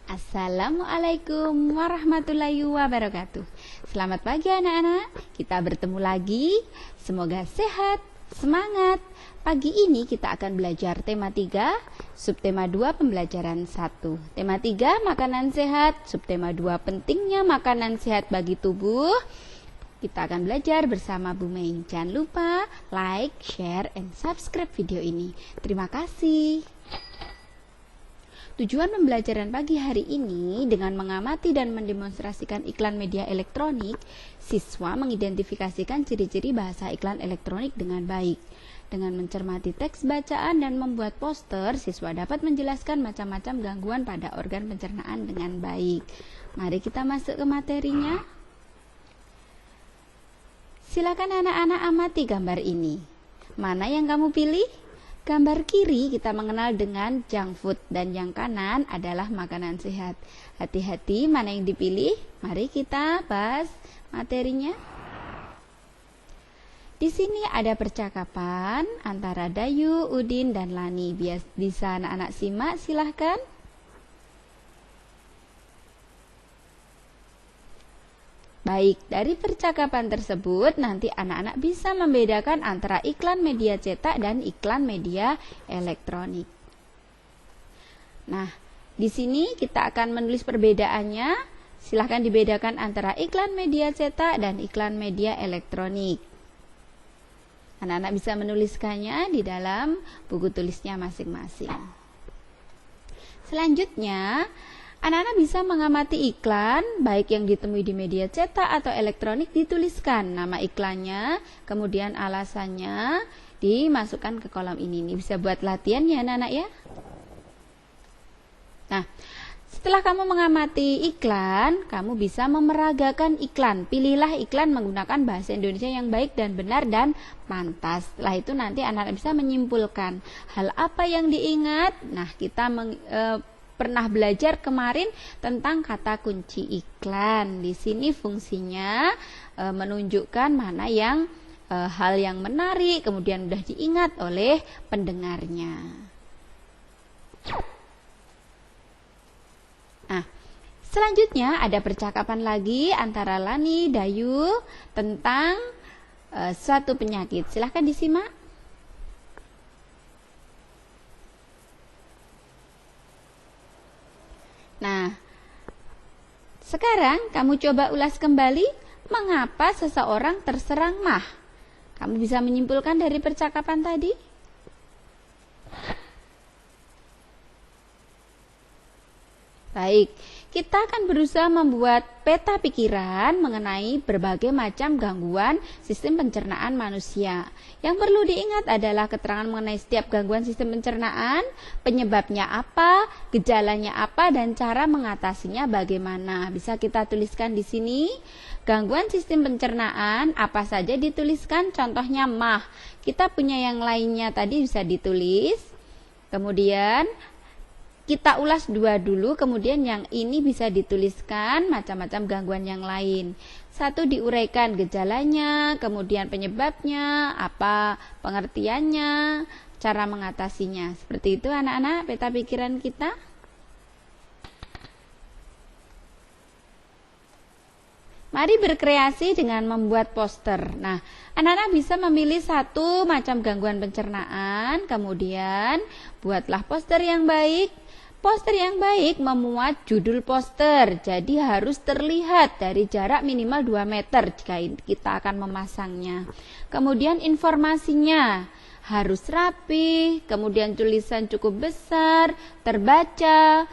Assalamualaikum warahmatullahi wabarakatuh. Selamat pagi anak-anak. Kita bertemu lagi. Semoga sehat, semangat. Pagi ini kita akan belajar tema 3, subtema 2 pembelajaran 1. Tema 3 makanan sehat, subtema 2 pentingnya makanan sehat bagi tubuh. Kita akan belajar bersama Bu Mei. Jangan lupa like, share, and subscribe video ini. Terima kasih. Tujuan pembelajaran pagi hari ini dengan mengamati dan mendemonstrasikan iklan media elektronik, siswa mengidentifikasikan ciri-ciri bahasa iklan elektronik dengan baik. Dengan mencermati teks bacaan dan membuat poster, siswa dapat menjelaskan macam-macam gangguan pada organ pencernaan dengan baik. Mari kita masuk ke materinya. Silakan anak-anak amati gambar ini. Mana yang kamu pilih? Gambar kiri kita mengenal dengan junk food dan yang kanan adalah makanan sehat. Hati-hati mana yang dipilih. Mari kita bahas materinya. Di sini ada percakapan antara Dayu, Udin, dan Lani. Bisa anak-anak simak, silahkan. Baik, dari percakapan tersebut nanti anak-anak bisa membedakan antara iklan media cetak dan iklan media elektronik. Nah, di sini kita akan menulis perbedaannya. Silahkan dibedakan antara iklan media cetak dan iklan media elektronik. Anak-anak bisa menuliskannya di dalam buku tulisnya masing-masing. Selanjutnya, anak-anak bisa mengamati iklan, baik yang ditemui di media cetak atau elektronik, dituliskan nama iklannya, kemudian alasannya dimasukkan ke kolom ini. Ini bisa buat latihan ya anak-anak ya. Nah, setelah kamu mengamati iklan, kamu bisa memeragakan iklan. Pilihlah iklan menggunakan bahasa Indonesia yang baik dan benar dan pantas. Setelah itu nanti anak-anak bisa menyimpulkan hal apa yang diingat. Nah, kita pernah belajar kemarin tentang kata kunci iklan. Di sini fungsinya menunjukkan mana yang hal yang menarik, kemudian mudah diingat oleh pendengarnya. Nah, selanjutnya ada percakapan lagi antara Lani, Dayu tentang suatu penyakit. Silahkan disimak. Nah, sekarang kamu coba ulas kembali mengapa seseorang terserang MAH. Kamu bisa menyimpulkan dari percakapan tadi? Baik, kita akan berusaha membuat peta pikiran mengenai berbagai macam gangguan sistem pencernaan manusia. Yang perlu diingat adalah keterangan mengenai setiap gangguan sistem pencernaan, penyebabnya apa, gejalanya apa, dan cara mengatasinya bagaimana. Bisa kita tuliskan di sini. Gangguan sistem pencernaan apa saja dituliskan, contohnya MAH. Kita punya yang lainnya tadi bisa ditulis. Kemudian kita ulas dua dulu, kemudian yang ini bisa dituliskan macam-macam gangguan yang lain. Satu diuraikan gejalanya, kemudian penyebabnya, apa pengertiannya, cara mengatasinya. Seperti itu anak-anak peta pikiran kita. Mari berkreasi dengan membuat poster. Nah, anak-anak bisa memilih satu macam gangguan pencernaan, kemudian buatlah poster yang baik. Poster yang baik memuat judul poster, jadi harus terlihat dari jarak minimal 2 meter jika kita akan memasangnya. Kemudian informasinya harus rapi, kemudian tulisan cukup besar, terbaca.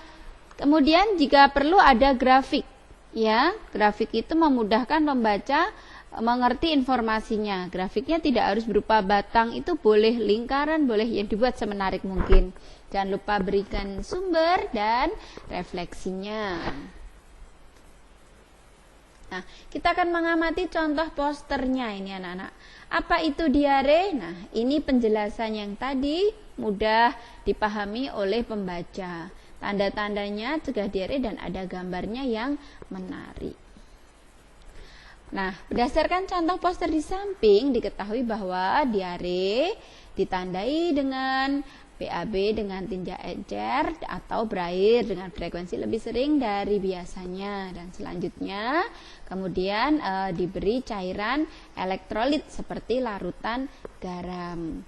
Kemudian jika perlu ada grafik, ya, grafik itu memudahkan pembaca mengerti informasinya. Grafiknya tidak harus berupa batang, itu boleh lingkaran, boleh yang dibuat semenarik mungkin. Jangan lupa berikan sumber dan refleksinya. Nah, kita akan mengamati contoh posternya ini anak-anak. Apa itu diare? Nah, ini penjelasan yang tadi mudah dipahami oleh pembaca. Tanda-tandanya cegah diare dan ada gambarnya yang menarik. Nah, berdasarkan contoh poster di samping diketahui bahwa diare ditandai dengan BAB dengan tinja encer atau berair dengan frekuensi lebih sering dari biasanya. Dan selanjutnya kemudian diberi cairan elektrolit seperti larutan garam.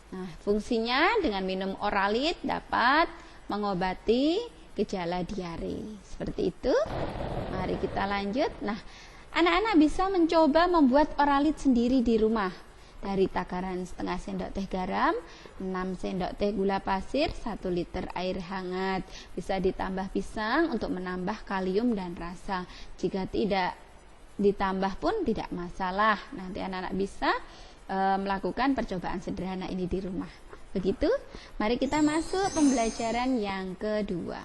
Nah, fungsinya dengan minum oralit dapat mengobati gejala diare. Seperti itu. Mari kita lanjut. Nah, anak-anak bisa mencoba membuat oralit sendiri di rumah. Dari takaran setengah sendok teh garam, 6 sendok teh gula pasir, 1 liter air hangat. Bisa ditambah pisang untuk menambah kalium dan rasa. Jika tidak ditambah pun tidak masalah. Nanti anak-anak bisa melakukan percobaan sederhana ini di rumah. Begitu, mari kita masuk pembelajaran yang kedua.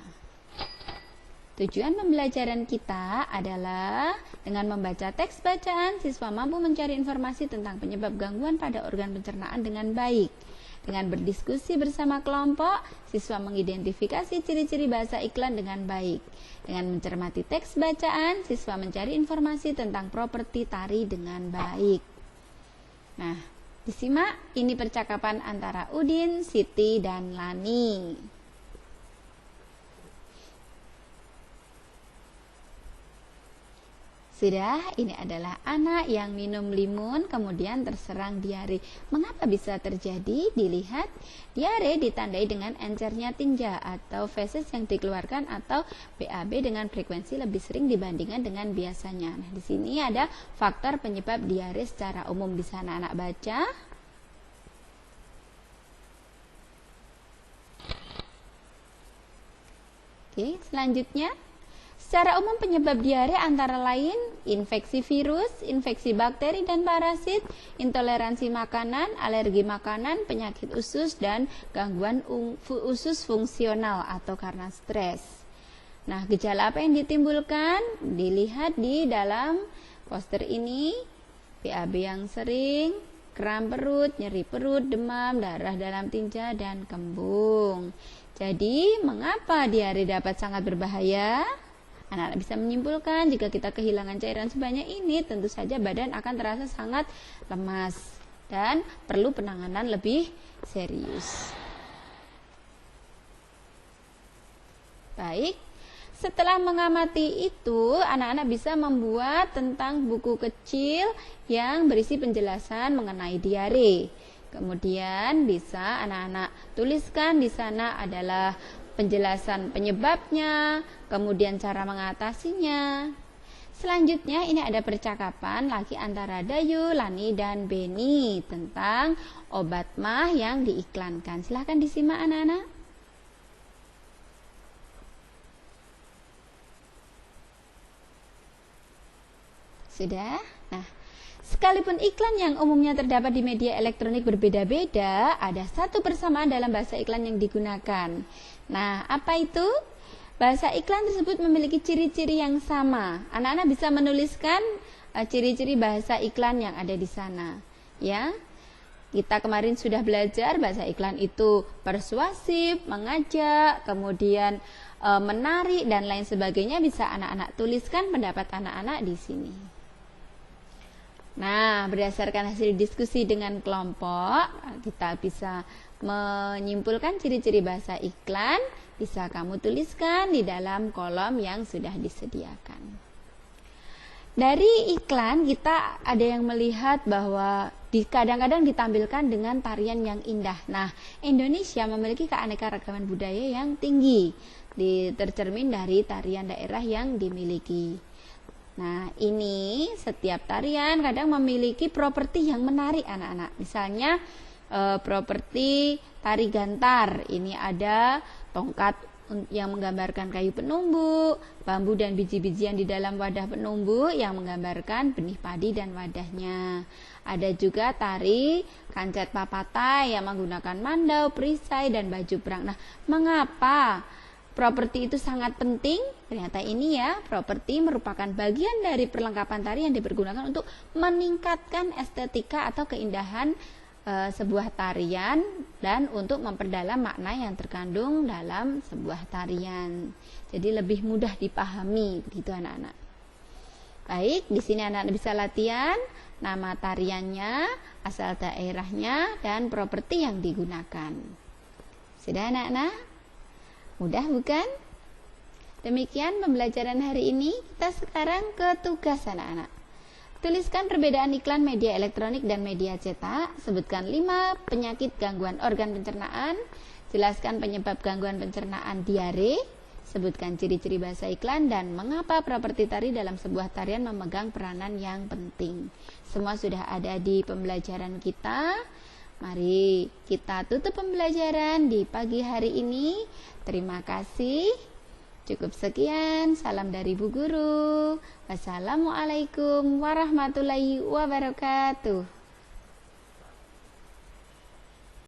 Tujuan pembelajaran kita adalah dengan membaca teks bacaan, siswa mampu mencari informasi tentang penyebab gangguan pada organ pencernaan dengan baik. Dengan berdiskusi bersama kelompok, siswa mengidentifikasi ciri-ciri bahasa iklan dengan baik. Dengan mencermati teks bacaan, siswa mencari informasi tentang properti tari dengan baik. Nah, disimak ini percakapan antara Udin, Siti, dan Lani. Sudah, ini adalah anak yang minum limun kemudian terserang diare. Mengapa bisa terjadi? Dilihat, diare ditandai dengan encernya tinja atau feses yang dikeluarkan atau BAB dengan frekuensi lebih sering dibandingkan dengan biasanya. Nah, di sini ada faktor penyebab diare secara umum. Bisa anak-anak baca. Oke, selanjutnya. Secara umum penyebab diare antara lain infeksi virus, infeksi bakteri dan parasit, intoleransi makanan, alergi makanan, penyakit usus, dan gangguan usus fungsional atau karena stres. Nah, gejala apa yang ditimbulkan? Dilihat di dalam poster ini, BAB yang sering, kram perut, nyeri perut, demam, darah dalam tinja, dan kembung. Jadi, mengapa diare dapat sangat berbahaya? Anak-anak bisa menyimpulkan jika kita kehilangan cairan sebanyak ini, tentu saja badan akan terasa sangat lemas dan perlu penanganan lebih serius. Baik, setelah mengamati itu, anak-anak bisa membuat tentang buku kecil yang berisi penjelasan mengenai diare. Kemudian bisa anak-anak tuliskan di sana adalah penjelasan penyebabnya, kemudian cara mengatasinya. Selanjutnya ini ada percakapan lagi antara Dayu, Lani, dan Beni tentang obat mah yang diiklankan. Silahkan disimak anak-anak. Sudah? Nah, sekalipun iklan yang umumnya terdapat di media elektronik berbeda-beda, ada satu persamaan dalam bahasa iklan yang digunakan. Nah, apa itu? Bahasa iklan tersebut memiliki ciri-ciri yang sama. Anak-anak bisa menuliskan ciri-ciri bahasa iklan yang ada di sana. Ya, kita kemarin sudah belajar bahasa iklan itu persuasif, mengajak, kemudian menarik, dan lain sebagainya. Bisa anak-anak tuliskan pendapat anak-anak di sini. Nah, berdasarkan hasil diskusi dengan kelompok, kita bisa menyimpulkan ciri-ciri bahasa iklan. Bisa kamu tuliskan di dalam kolom yang sudah disediakan. Dari iklan kita ada yang melihat bahwa kadang-kadang ditampilkan dengan tarian yang indah. Nah, Indonesia memiliki keanekaragaman budaya yang tinggi, tercermin dari tarian daerah yang dimiliki. Nah, ini setiap tarian kadang memiliki properti yang menarik anak-anak. Misalnya properti tari gantar. Ini ada tongkat yang menggambarkan kayu penumbuk, bambu dan biji-bijian di dalam wadah penumbuk yang menggambarkan benih padi dan wadahnya. Ada juga tari kancet papatai yang menggunakan mandau, perisai, dan baju perang. Nah, mengapa properti itu sangat penting? Ternyata ini ya, properti merupakan bagian dari perlengkapan tari yang dipergunakan untuk meningkatkan estetika atau keindahan sebuah tarian dan untuk memperdalam makna yang terkandung dalam sebuah tarian. Jadi lebih mudah dipahami begitu anak-anak. Baik, di sini anak-anak bisa latihan nama tariannya, asal daerahnya, dan properti yang digunakan. Sudah anak-anak? Mudah bukan? Demikian pembelajaran hari ini. Kita sekarang ke tugas anak-anak. Tuliskan perbedaan iklan media elektronik dan media cetak. Sebutkan 5 penyakit gangguan organ pencernaan. Jelaskan penyebab gangguan pencernaan diare. Sebutkan ciri-ciri bahasa iklan dan mengapa properti tari dalam sebuah tarian memegang peranan yang penting. Semua sudah ada di pembelajaran kita. Mari kita tutup pembelajaran di pagi hari ini. Terima kasih. Cukup sekian, salam dari Bu Guru. Wassalamualaikum warahmatullahi wabarakatuh.